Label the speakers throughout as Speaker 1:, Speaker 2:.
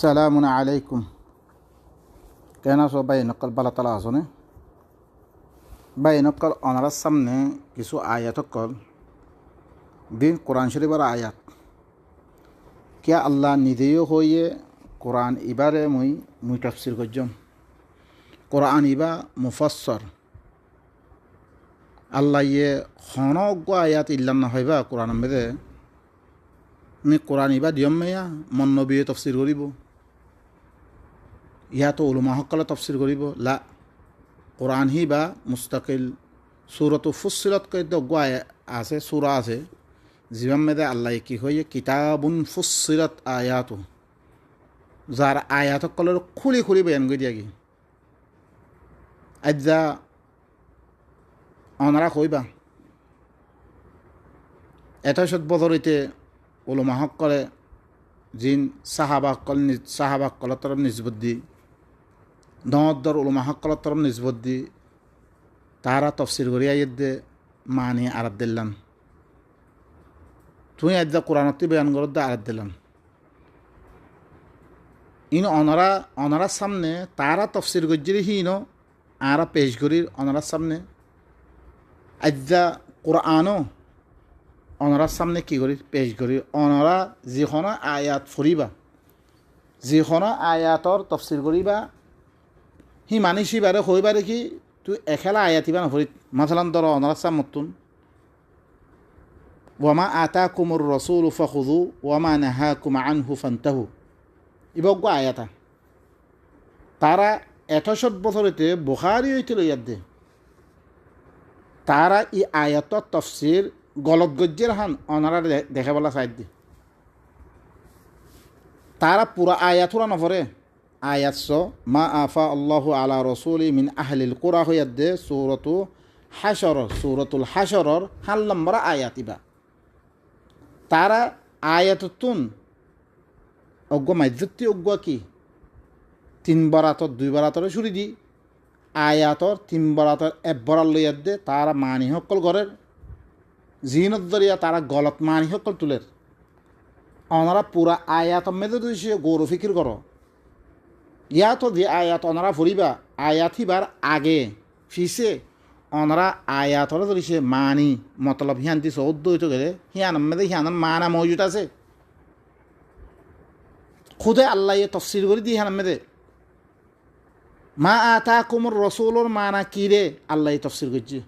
Speaker 1: সালামুন আলাইকুম। কেন আছো ভাই? নকল বালা তালা আছো নে ভাই? নকল অনারার সামনে কিছু আয়াত কল দিন কোরআন শরীফের আয়াত কিয়া আল্লাহ নিজেও হইয়ে কোরআন ইবারে মুই তাফসির করছম। কোরআন ইবা মুফাসসর আল্লাহ ইয়ে হনজ্ঞ আয়াত ইল্লাম না হইবা কোরআন মেদে নি কোরআন ইবা দিয়ম মেয়া মন নবীয়ে তফসির করিব, ইয়াতো উলমা সকলে তফসির করিব। লা কোরআন হি বা মুস্তাকিল সুরতো ফুসিলত জ্ঞ আছে সুরা আছে জীবন মেদে আল্লাহ কি হইয়ে কিতাবুন ফুসিলত আয়াত, যার আয়াত সকলের খুলি খুলি বয়ান করে দিয়া কি আজ্জা অনারা কইবা এটা সৎ বদরিতে উলমা সকলে জিন সাহাবাকল তরফ নিজবত দি দর উলমা সকল তরফ নিজবত দি তারা তফসির করি আইয়ের দে মানি আরাত দিলাম। তুই আজ্জা কোরআনতি বয়ান করত দে আরাত দিলাম। ইনো অনারার সামনে তারা তফসির গজ্জিরি হিনো আরা পেশ করি অনারার সামনে আজ্জা কোরআনও অনারার সামনে কি করি পেশ করি। অনারা যিখনো আয়াত ফুরিবা যিখনো আয়াতর তফসির করিবা হি মানিসি বারে হইবারে কি তুই এখেলা আয়াতিবা নফরিত মাথালান ধর অনারার সাম মতুন ওয়ামা আতা কুমুর রসুল ফখুদু ওয়ামা নাহা কুমা আনহু ফান্তাহু ইবজ্ঞ আয়াতা তারা ৬১ বছরেতে বুখারি হইতে লইয়ার দে তারা ই আয়াতর তফসির গলত গজ্জের হান অনারা দেখে বলা চাই দি তারা পুরা আয়াতুরা নভরে আয়াত মা আফা আল্লাহ আলা রসুল মিন আহলিল কুরা হইয়ার দে সুরতুল হাসরর ৭ নম্বর আয়াতিবা তারা আয়াতুন অজ্ঞ মাইজুতি অজ্ঞ কি ৩ বরাতর ২ বরাতরে ছুরি দি আয়াতর ৩ বরাতর ১ বরাত লইয়ার দে তারা মানি সকল ঘরের জিনত দরিয়া তারা গলত মানি সকল তুলের অনারা পুরা আয়াত মেদে দিছে গৌর ফিকির করো ইয়াতো যে আয়াত অনারা ফুরিবা আয়াত হিবার আগে ফিসে অনারা আয়াতরে ধরিছে মানি মতলব হিয়ান দিছে অদ্য হইতে গেলে হিয়ান মেদে হিয়ান মানা মজুদ আছে খুদে আল্লাহ তফসির করে দিয়ে হিয়ান মেদে মা আতা কুমুর রসুলোর মানা কি রে আল্লাহ তফসির করছে।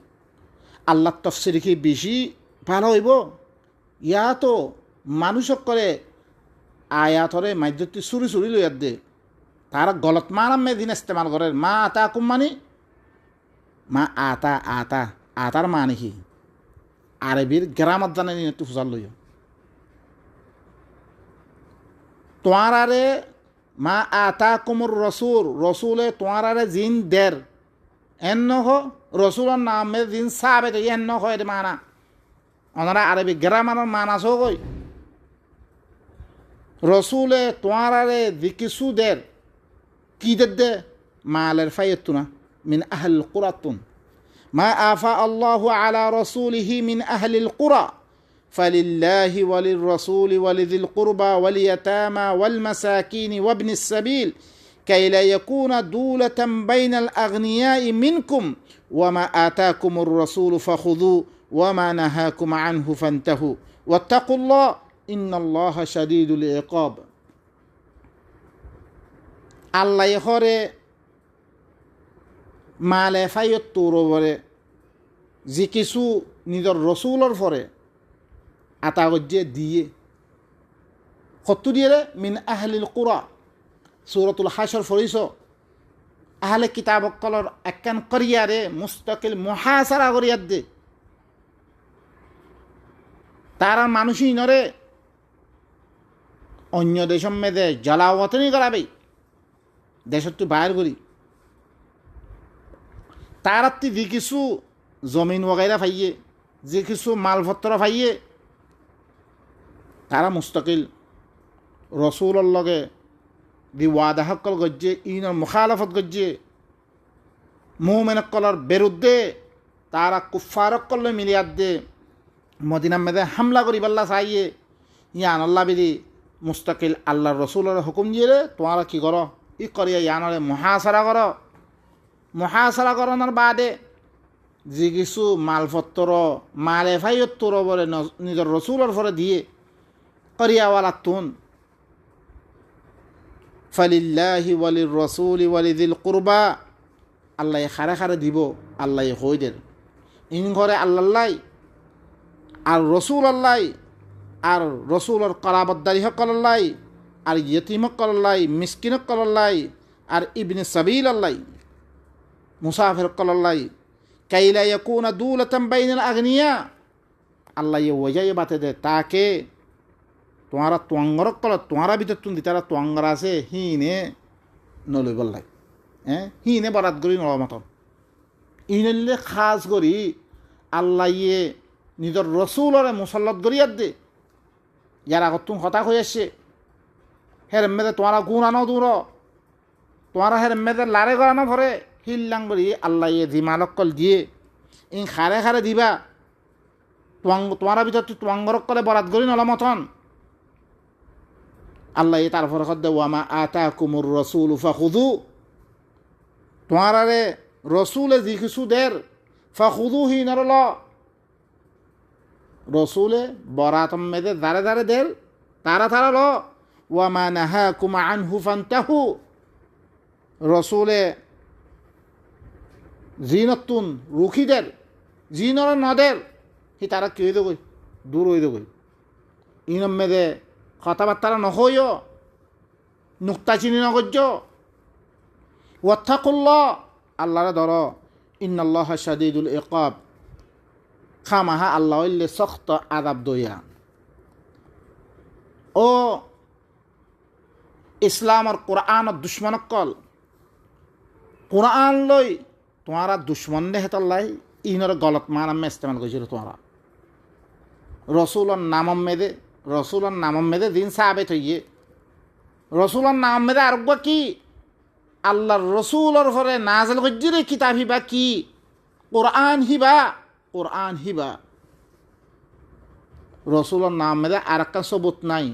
Speaker 1: আল্লাহ তফসির কি বেশি ভালো হইব? ইয়া তো মানুষক করে আয়াতরে মাধ্যতি চুরি চুরি লইয়ার দে তারা গলত মানাম দিন ইস্তেমাল করে মা আতা কুম মানি মা আতার মানে কি আরবির গ্রামার জানে একটু ফুসাল লইয় তোমার আরে মা আতা কুমুর রসুলে তোমার আরে জিন দের এন্ন রসুলের নামে জিন সাবে এন্ন হয় মানা ওনারা আরবি গ্রামার মানাসও কই রসুলে তোমার আরে দিকিসু দের কি দে মালের ফাইয়তুনা মিন আহলিল কুরাতুন মা আফা আল্লাহু আলা রাসূলিহি মিন আহলিল কুরা ফালিল্লাহি ওয়ালির রাসূলি ওয়ালিযিল কুরবা ওয়াল ইয়াতামা ওয়াল মাসাকিন ওয়াবনিস সাবিল كي لا يكون دولة بين الأغنياء منكم وما آتاكم الرسول فخذوه وما نهاكم عنه فانتهوا واتقوا الله إن الله شديد العقاب আল্লাহ হরে মালে ফাইয়ত্তর বলে যে কিছু নিজের রসুলর ফরে আতাগজ্জে দিয়ে কত দিয়ে মিন আহলিল কুরা সূরাতুল হাসর ফরিস আহলে কিতাবকলর একখান করিয়ারে মুস্তাকিল মুহাসারা করিয়ার দে তারা মানুষই নরে অন্য দেশম মেদে জ্বালাওয়াতনি করাবে দেশত তুই বাইর করি তার যে কিছু জমিন ওগাইরা ফাইয়ে যে কিছু মালপত্র ফাইয়ে তারা মুস্তাকিল রসুলের লগে দি ওয়াদা সকল গজ্জে ইনর মুখালফত গজ্জে মুমিনকলর বিরুদ্ধে তারা কুফারকল মিলিয়ার দে মদিনা মেদে হামলা করি পাল্লা চাইয়ে ইয়ান আল্লাহ বিদি মুস্তাকিল আল্লাহর রসুলের হুকুম দিয়ে তোমারা কি করো ই করিয়া ইয়ানরে মহাসারা করানোর বাদে যে কিছু মালপত্র মালে ফাইয়ত্তর বলে নিজের রসুলের ফরে দিয়ে করিয়াওয়ালা তুন ফালিল্লাহি ওয়ালির রসুলি ওয়ালিদিল কুরবা আল্লাহ খারে খারে দিব আল্লাহ হইদের ইন ঘরে আল্লাহ আর রসুল আল্লাহ আর রসুলের করাবদ্দারি হকল্লাই আর ইয়তিম হকল্লাই মিসকিন হকল্লাই আর ইবনে সাবিল আল্লাহ মুসাফির হকল্লাই কাইলা ইয়াকুনা দুলাতাম বাইনাল আগনিয়া আল্লাহ ওয়াজাই বাতে দে তাকে তোমারা তোয়াঙ্গর কল তোমারা ভিতর তুন্দি তারা তোয়াঙ্গর আছে হিনে নলই বললাই হিনে বরাত করি নলমতন ইনলে খাস করি আল্লাহ নিজের রসুলরে মুসল্লত করিয়ার দে ইয়ার আগত তুমি হতাশ হয়ে আসছে হের মেদে তোমারা গুণ আনো দূর তোমারা হের মেদে লারে গড়ানো ভরে হিল্লাং বলি আল্লাহ জিমালকল দিয়ে ইন খারে খারে দিবা তোমারা ভিতর তুই তোয়াঙ্গরক কলে বরাত করি নলমতন আল্লাহ তারপরে কদ ওয়ামা আতা কুমুর রসুল ফাখুদু তোমারে রসুলে যি কিছু দের ফাখুদু হি নরল রসুলে বরাতম মেদে দারে দারে দের তারা ল ওয়ামা নাহা কুমা আনহু ফান্তাহু রসুলে জিনতুন রুখিদের জিনর নদের হি তারা কি হয়ে দেবই দূর হয়ে দেবই ইনম মেদে কথাবার্তা নহইও নুক্তা চিনি নগর্য ওয়াত্তাকুল্লাহ আল্লাহরে ধর ইন্নাল্লাহ শাদীদুল ইকাব খামাহা আল্লাহ হইলে সখ্ত আযাব দইয়া ও ইসলামর কোরআনত দুশ্মনক কল কোরআন লই তোমারা দুশ্মন নে হেতল্লাই ইনর গলত মানামে ইস্তেমাল করেছিল তোমারা রসুলর নামম মেদে দিন সাহাবে থইয়ে রসুলর নাম মেদে আরোগ্য কি আল্লাহর রসুলর ফরে নাজল গজ্জিরে কিতাব হিবা কি কোরআন হিবা রসুলর নাম মেদে আর একটা সবুত নাই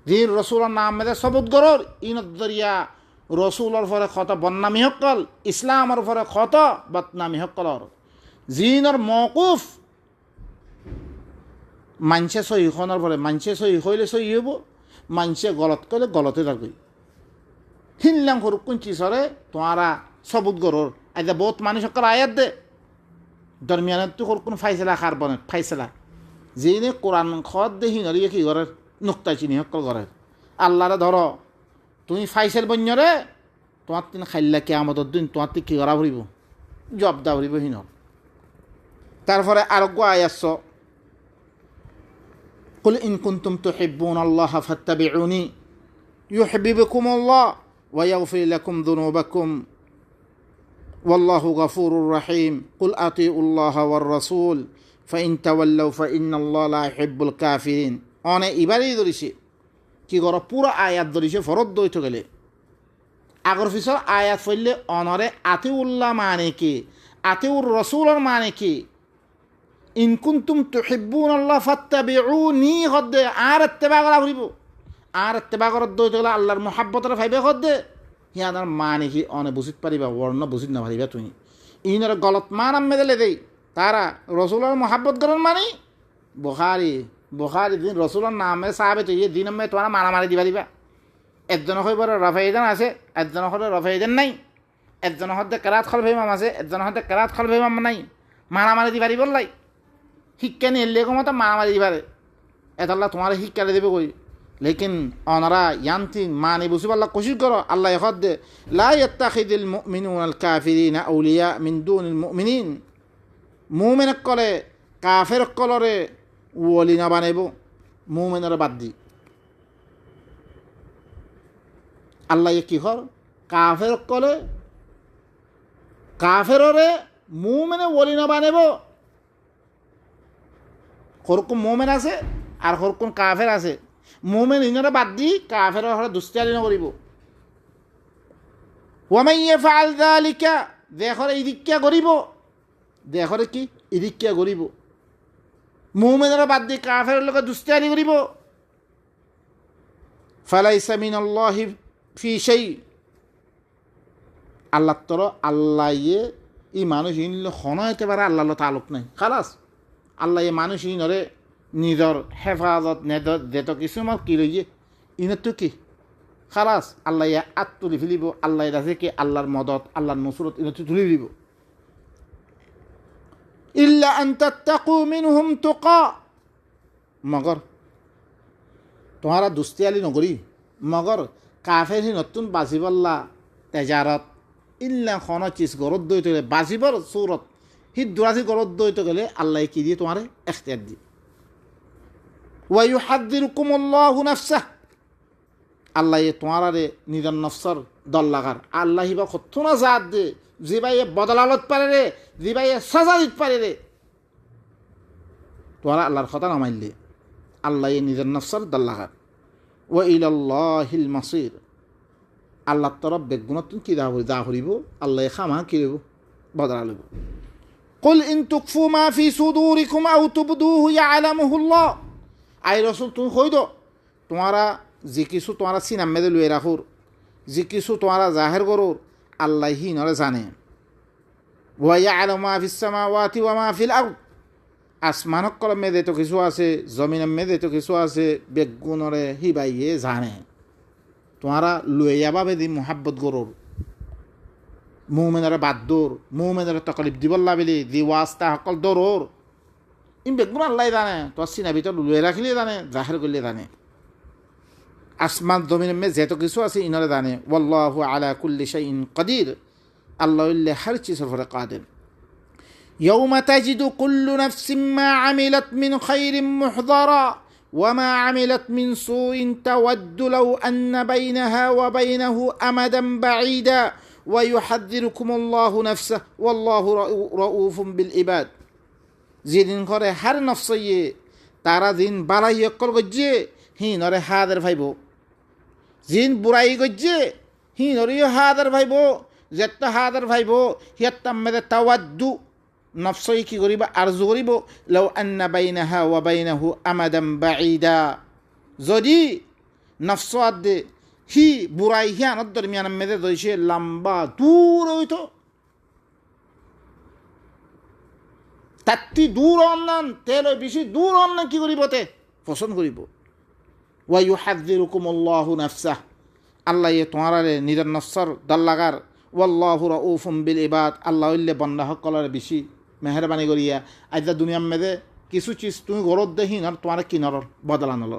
Speaker 1: যিন রসুলর নাম মেদে সবুত গরর ইনত দরিয়া রসুলর ফরে ক্ষত বদনামি হকল ইসলামর ফরে ক্ষত বদনামি হকলর জিনর মকুফ মানছে সহিখনের পরে মানছে সহি হইলে সহি হইব মানছে গলত করলে গলতে থাকবে হিনলাম হরুকুন চিসরে তোমারা সবুত গরর আজ বহুত মানুষ সকল আয়াত দে দরমিয়ানের তো হরকুন ফাইসলা খার বনে ফাইসলা যিনি কোরআন খত দে হিনরি কি ঘরের নুক্তা চিনি সকল ঘরের আল্লাহরে ধর তুমি ফাইসেল বন্যরে তোমার তিন খাইল্লা কে আমাদের দিন তোমার তিন কি করা ভরিব জব দা ভরিব হিনর তারপরে আরোগ্য আয়াস قل إن كنتم تحبون الله فاتبعوني يحببكم الله ويغفر لكم ذنوبكم والله غفور رحيم قل أطيعوا الله والرسول فإن تولوا فإن الله لا يحب الكافرين أنا إباري دريشي কি গর পুরো আয়াত ধরিছে ফরদ দইতে গেলে আগর ফিসর আয়াত ফইলে অনরে আতিউল্লাহ মানে কি আতিউর রসুলর মানে কি ইন কুনতুম তুহিব্বুনাল্লাহ ফাত্তাবিউনি হদ্দে আর ইত্তেবা করা হইব আর ইত্তেবা করার দইতে গেলে আল্লাহর মুহাব্বতরে ভাইবে হদ্দে হিয়ানার মানে কি অনে বুঝিত পারিবা বর্ণ বুঝিত না পারিবা তুমি ইনর গলত মান আম্মে দিলে দেই তারা রসুলের মুহাব্বত করার মানে বুখারি দিন রসুলের নামে সাহাবে তো ইয়ে দিন আম্মে তোমার মারামারি দিবা একজন হইব রফাইদান আছে একজন হলে রফাইদান নাই একজন হতে কেরাত খল ভাইমাম আছে একজন হতে কেরাত খল ভাইমাম নাই মারামারি দিবারি বললাই শিক্ষা নিয়ে এলে কমতো মারামারি দিবারে এতাল্লাহ তোমার শিক্ষা দেবে কই লেকিন অনারা ইয়ান্তিন মানে বুঝি পাল্লা কোশিশ করো আল্লাহ হদ দে লা ইয়াত্তাখিদুল মুমিনুনাল কাফিরিনা আউলিয়া মিন দুনিল মুমিনিন মুমিন কলে কাফের কলরে ওলি না বানাইব মুমিনের বাদ দি আল্লাহ কি কর কাফের কলে কাফেররে মুমিনে ওলি না বানাইব হরকুন মুমিন আছে আর হরকুন কাফের আছে মুমিন ইনরে বাদ দি কাফের হরে দুস্তিয়ালি নকরিব ওয়ামান ইয়াফআল যালিকা দেখরে ইদিক্কা করিব দেখরে কি ইদিক্কা করিব মুমিনের বাদ দি কাফের লগে দুস্তিয়ালি করিব ফালাইসা মিনাল্লাহি ফি শাই, আল্লাহ তর আল্লাহ ই মানুষ ইনলে হন হইতে পারে আল্লাহ তালুক নাই খালাস। আল্লাহ মানুষ ইনরে নিজর হেফাজত নেদর যেত কিছু আমার কি রইয়ে ইনের তো কি খালাস। আল্লাহ আত তুলি ফেলিব, আল্লাহ রাজে কি আল্লাহর মদত আল্লাহর নসরত ইনত তুলি দিব। ইল্লা আন তাত্তাকু মিনহুম তুকা, মগর তোমারা দুস্তিয়ালি নগরী মগর কাফের হি নতুন বাজিবল্লা তেজারত ইল্লা খন চিজ গরত দইতে গেলে বাজিবর সৌরত হি দুরাজি গরত দইতে গেলে আল্লাহ কি দিয়ে তোমার এখতিয়ার দিয়ে। ওয়াইউহাদ্দিরুকুমুল্লাহু নাফসাহ, আল্লাহ তোমার নিজের নফসর দল লাগার আল্লাহ হিবা কত না জাত দে যে ভাই বদলালত পারে রে, যে ভাই সাজা দিতে পারে রে, তোমার আল্লাহর কথা নামাইলে আল্লাহ নিজের নফসর দল লাগার। ও ইলাল্লাহিল মাসির, আল্লাহর তরফ বেগুনত তুমি কি দা করিব আল্লাহ খামা কি দেব বদলা লব। কুল ইন তুকফু মা ফি সুদুরিকুম আও তুবদুহু ইয়ালামুহুল্লাহ, আই রসুল তুমি কই দো তোমারা যে কিছু তোমারা সিনাম মেদে লুয়ে রাখুর, যে কিছু তোমারা জাহের করুর আল্লাহ হি নরে জানে। ওয়া ইয়ালামু মা ফিস সামাওয়াতি ওয়া মা ফিল আরদ, আসমানক কলম মেদে তো কিছু আছে, জমিনের মেদে তো কিছু আছে, বেগুনরে হিবাইয়ে জানে। তোমারা লুয়ে যাবা বেদি মোহাব্বত গরুর মুমেনের বাদ্দুর মুমেনের তকলিফ দিবল্লা বেলি দি ওয়াস্তা সকল দৌড়র ইন বেগুন আল্লাহ জানে। তোর সিনা ভিতর লুয়ে রাখিলে জানে, জাহের করলে জানে। আসমান জমিনের মে যেত কিছু আছে ইনরে জানে। ওয়াল্লাহু আলা কুল্লি শাইইন কাদির, আল্লাহ হর চিজের উপরে কাদির। ইয়াউমা তাজিদু কুল্লু নাফসিন মা আমিলাত মিন খাইরিন মুহদারা ওয়া মা আমিলাত মিন সুইন তাওয়াদ্দু লাউ আন্না বাইনাহা ওয়া বাইনাহু আমাদান বাঈদা ওয়া ইউহাদ্দিরুকুমুল্লাহু নাফসাহু ওয়াল্লাহু রাউফুম বিল ইবাদ। যেদিন করে হার নফসইয়ে তারা দিন বালাই অকল গজ্জে হিনরে হাদের ভাইব, জিন বুড়াই গজ্জে হিনরিও হাদের ভাইব, যেটা হাদের ভাইব হিয়াত্তাম মেদে তাওয়াদ্দু নফসই কি করিব আরজু করিব লাউ আন্না বাইনাহা ওয়া বাইনাহু আমাদান বাঈদা, যদি নফস আদে হি বুড়াই হিয়ানত দরমিয়ান মেদে দইছে লম্বা দূর হইতো, তাত্তি দূর অন্যান তেল বেশি দূর অন্যান কি করিব তে পছন্দ করিব। ওয়া ইউহাদ্দিরুকুমুল্লাহু নাফসাহ, আল্লাহ তোমার নিজের নফসর দল্লাগার। ওয়াল্লাহু রাউফুম বিল ইবাদ, আল্লাহ ইল্লে বন্দা সকলের বেশি মেহরবানি করিয়া। আজ দুনিয়ার মেদে কিছু চিজ তুমি গরত দেহি নর তোমার কি নর বদলা নল।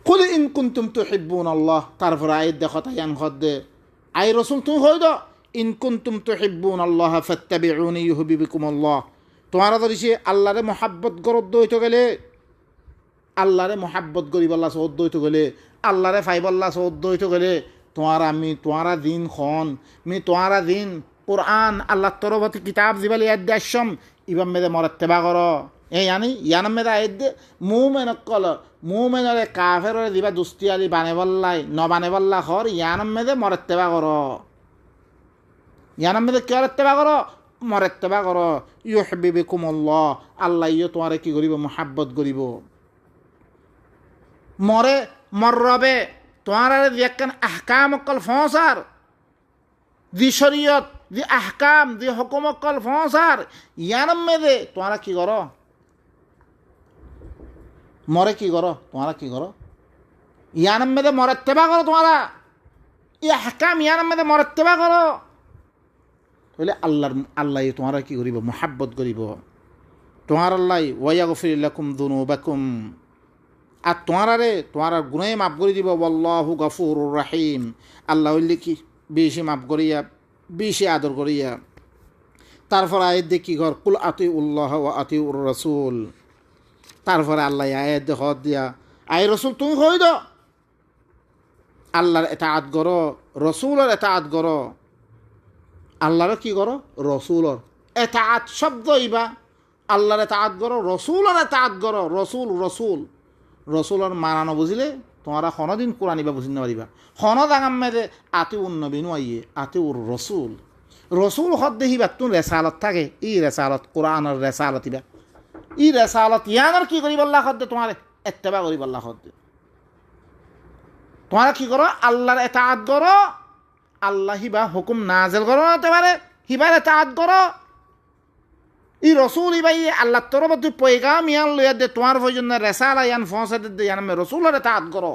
Speaker 1: কুল ইন কুনতুম তুহিব্বুনাল্লাহ, তারপর আয়াত দেখো তাইয়ান খদ দে আই রসুল তুমি হই দো ইন কুনতুম তুহিব্বুনাল্লাহ ফাত্তাবিউনি ইউহিব্বুকুমুল্লাহ, তোমার ধরিছে আল্লাহরে মহাব্বত গরত দইতে গেলে আল্লাহরে মহাব্বত করিব আল্লাহ সৌদ দইতে গেলে আল্লাহরে ফাইব আল্লাহ সৌদ দইতে গেলে তোমার আমি তোমারা দিন খন মি তোমারা দিন কোরআন আল্লাহ তরফতি কিতাব জিবালি আদ্যাসম ইবাম মেদে মরত্তেবা কর। এই আনি ইয়ানাম মেদে আয়দ মুমেনক কল মুমেনরে কাফেররে দিবা দুস্তিয়ালি বানেবল্লাই ন বানেবল্লা খর ইয়ানাম মেদে মরত্তেবা কর, ইয়ানাম মেদে কি মরত্তেবা কর মরত্তেবা কর। ইউহিব্বুকুমুল্লাহ, আল্লাহ ইয়ে তোমারে কি করিব মহাব্বত করিব। মরে মরবে তোমার একখান আহকাম অকল ফসার দি শরীয়ত দি আহকাম দি হুকুম অকল ফসার ইয়ানাম মেদে তোমারা কি কর মরে কি কর তোমারা কি কর ইয়ানাম মেদে মরত্তেবা করো, তোমারা ই আহকাম ইয়ানাম মেদে মরত্তেবা করো বলে আল্লাহ তোমারা কি করিব মহাব্বত করিব। তোমার আল্লাহ ওয়ায়াগফির লাকুম যুনুবাকুম, আর তোমার গুনাহ মাফ করে দিব। আল্লাহু গফুরুর রহিম, আল্লাহ হইলে কি বেশি মাফ করিয়া বেশি আদর করিয়া। তারপর আয়াত দিয়ে কি কর কুল আতিউল্লাহ ওয়া আতিউর রাসূল, তারপরে আল্লাহ আয়াত দিয়ে হদ দিয়া আই রসুল তুমি হই দ আল্লাহর এতাআত করো রসুলের এতাআত করো। আল্লাহর কি করো রসুলের এতাআত শব্দ ইবা আল্লাহর এতাআত করো রসুলের এতাআত করো। রসুল রসুল রসুলের মানানো বুঝিলে তোমরা কোনোদিন কোরআন ইবা বুঝিতে পারিবা। হন দাঙাম মেদে আতিউন নবীনু আইয়ে আতিউর রসুল। রসুল হদ দেখিবা তুমি রেসালত থাকে ই রেসালত কোরআনের রেসালত ইবা ই রেসালত ইয়ানোর কি করিব আল্লাহ হদ দে তোমার এত্তেবা করিব আল্লাহ হদ দে। তোমরা কি করো আল্লাহর এতাআত করো আল্লাহ হিবা হুকুম নাজেল করো হতে পারে হিবার এতাআত করো ই রসুল ইবাই আল্লাহ তরফ তুই পয়গাম ইয়ান লইয়া দে তোমার পর্যন্ত রেসালা ইয়ান ফসা দে ইয়ান মে রসুলের এতাআত করো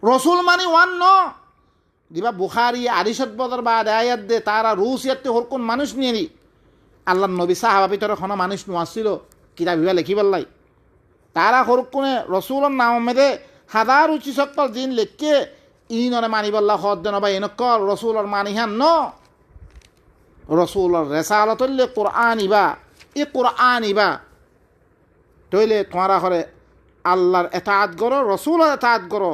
Speaker 1: রসুল মানে ওয়ান ন দিবা বুখারি আরিশত বদর বা আয়াত দে তারা রুস ইয়াতে হরকুন মানুষ নিয়ে নি আল্লাহ নবী সাহাবা ভিতরে কোনো মানুষ নোয়াছিল কিতাব বিবা লেখি পেলাই তারা হরকুনে রসুলের নাম মেদে হাজার উচি সকল দিন লেখকে ইনরে মানিবল্লা হদ্দ নবা এনেকল রসুলের মানিহান ন রসুলের রেসালতল্লে কোরআন ইবা এ কোরআন ইবা তৈলে তোমারা করে আল্লাহর এতাআত করো রসুলের এতাআত করো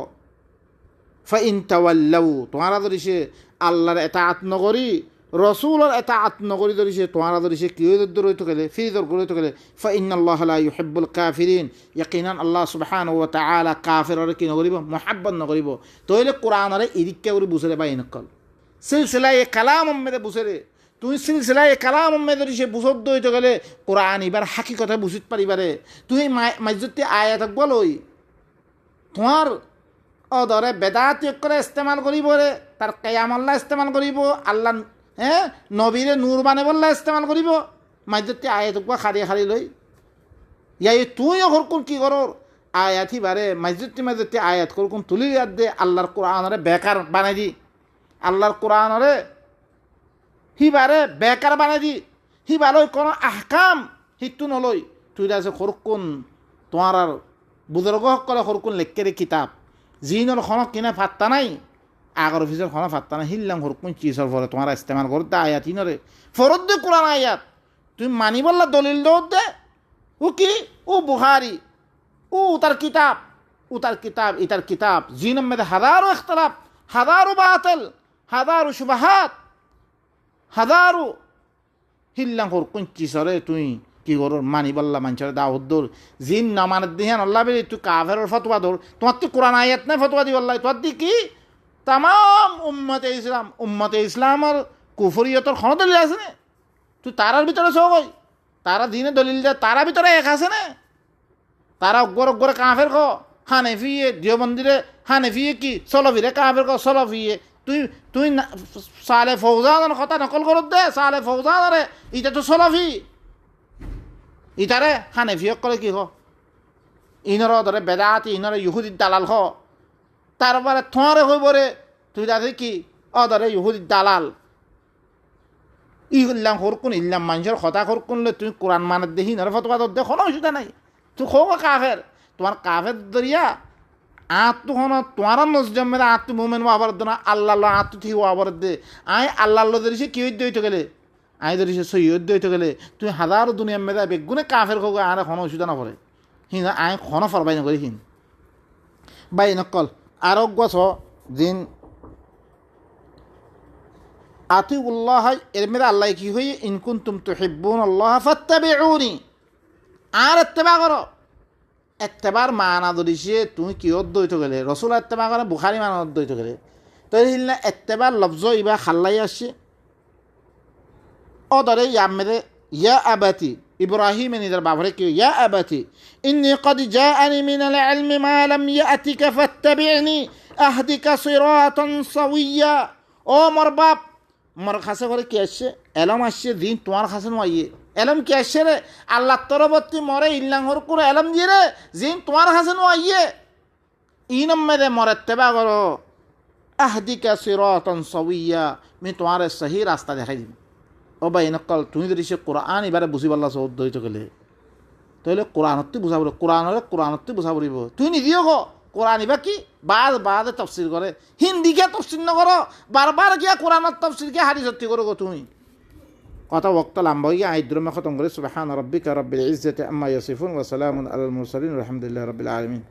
Speaker 1: ফাইন তাওয়াল্লাউ তোমারা ধরিছে আল্লাহর এতাআত নগরী রসুলের এতাআত নগরী ধরিছে তোমারা ধরিছে কি রইতে গেলে ফিরিদর রইতে গেলে ফাইনাল্লাহা লা ইউহিব্বুল কাফিরিন ইয়াকিনান আল্লাহ সুবহানাহু ওয়া তাআলা কাফিররে কি নগরিব মুহাব্বত নগরিব তইলে কোরআনরে ইদিক্কা করে বুঝরে বাই নকল সিলসিলায়ে কালাম মেদে বুঝরে তুই সিলসিলায়ে কালাম মেদে ধরিছে বুঝদ হইতে গেলে কোরআন ইবার হাকিকতে বুঝিত পারিবারে তুই মাইজুতি আয়াত বলই তোমার অদরে বেদাত করে ইস্তেমাল করিব রে তার কিয়াম আল্লাহ ইস্তেমাল করিব আল্লাহ নবীরে নূর বানে বললা ইস্তেমাল করিব মাইজতি আয়াত খারি খারি লই ইয়াই তুইও হরকুন কি করর আয়াত হিবারে মাইজতি আয়াত করকুন তুলি ইয়াদ দে আল্লাহর কোরআনরে বেকার বানাই দি আল্লাহর কোরআনরে হিবারে বেকার বানাই দি হিবালই কোনো আহকাম হিট্টু নলই তুই আছে হরকুন তোমার আর বুজুর্গ সকলে হরকুন লেখকেরে কিতাব জিনর খনক কিনা ফাত্তা নাই আগর অফিসের খনা ফাত্তা নাই হিল্লাম হরকুন চিসর পরে তোমার ইস্তেমাল করতে আয়াত ইনরে ফরদ দে কোরআন আয়াত তুমি মানি বললা দলিল দৌদ দে ও কি ও বুখারি ও তার কিতাব ইতার কিতাব জিনম মেদে হাজারো ইখতলাফ হাজারো বাতিল হাজারো শুবহাত হাজারো হিল্লাম হরকুন চিসরে তুই কি করো মানি বললা মানুষের দাওয়াত দৌর জিন না মানে দিহান আল্লাহ বেরি তুই কাফের ফতোয়া দৌর তোমার তুই কোরআন আয়াত নাই ফতোয়া দি আল্লাহ তোর দি কি তাম উম্মতে ইসলামের কুফরিয়তর ক্ষণ দলিল আছে না তুই তারার ভিতরে সবই তারা দিনে দলিল দেয় তারা ভিতরে এক আছে না তারা অগ্গরে কাফের খ হানেফিয়ে দেওবন্দিরে হানেফিয়ে কি সলফিরে কাফের খ সলফিয়ে তুই সালে ফৌজানের কথা নকল করত দে সালে ফৌজানরে ইটা তো সলফি ইটারে হানেফিয়ক করে কি হ ইনর ধরে বেদাতি ইনরে ইহুদির দালাল হ তারপরে থরে হইবরে তুই তাদের কি অদরে ইহুদির দালাল ইল্লাম হরকুন ইল্লাম মানুষের কথা হরকুনলে তুই কোরআন মানের দেখি নরে ফতোয়া দে কোনো অসুবিধা নাই তুই খো কাফের তোমার কাফের দরিয়া আত্মু হন তোমার নজমের আত্মু মোমেন আবার না আল্লাহ আত্মু ঠিক আবার দে আই আল্লাহ ধরিছে কি হইতে গেলে আই ধরিছে সৈয়দ হইতে গেলে তুই হাজারো দুনিয়া মেদা বেগুনে কাফের খোক আর কোনো অসুবিধা না পড়ে হিন আই খনো ফরবাই নকরি হিন বাই নকল আরোগ্য দিন আতিউল্লাহ এর মেরে আল্লাহ কি হই ইনকুন তুম তুহিব্বুন আল্লাহ ফাত্তাবিউনি আর ইত্তেবা করো ইত্তেবার মানা ধরিছে তুমি কি অদ্বৈত গেলে রসুল ইত্তেবা করে বুখারি মানা অদ্বৈত গেলে তো হিলনা ইত্তেবার লফজ ইবা খাল্লাই আসছে ও ধরে ইয়াম মেরে ইয়া আবাতি ইব্রাহিম নিজের বাবরে কি ইয়া আবাতি ইন্নী কদ জাআনি মিনাল ইলমি মা লাম ইয়াতিকা ফাত্তাবিউনি আহদিকা সিরাতান সাওয়্যা ও মোর বাপ মোর কাছে করে কি আসছে এলম আসছে দিন তোমার কাছে নয় এলম কি আসছে রে আল্লাহ তরবর্তী মরে ইল্লাহর করে এলম দিয়ে রে জিন তোমার কাছে নয় ইনম মেরে মরে তেবা করো আহদিকা সিরাতান সাওয়্যা আমি তোমার সহি রাস্তা দেখাই দিব ও ভাই নকল তুমি যদি সে কোরআন এবারে বুঝি পারলা সৌদ হইতে গেলে তাহলে কোরআনতে বুঝা পড়ব কোরআনতে বুঝা পড়ব তুই নিদিও গো কোরআন ইবা কি বাদে তফসির করে হিন্দি গিয়া তফসির নকর বারবার গিয়া কোরআনের তফসির গিয়া হারি সত্যি করো গো তুমি কথা বক্ত লম্বা গিয়া আইদ্রমে খতম করে সুবহান রাব্বিকা রাব্বিল ইজ্জাতি আম্মা ইয়াসিফুন ওয়া সালামুন আলাল মুরসালিন আলহামদুলিল্লাহি রাব্বিল আলামিন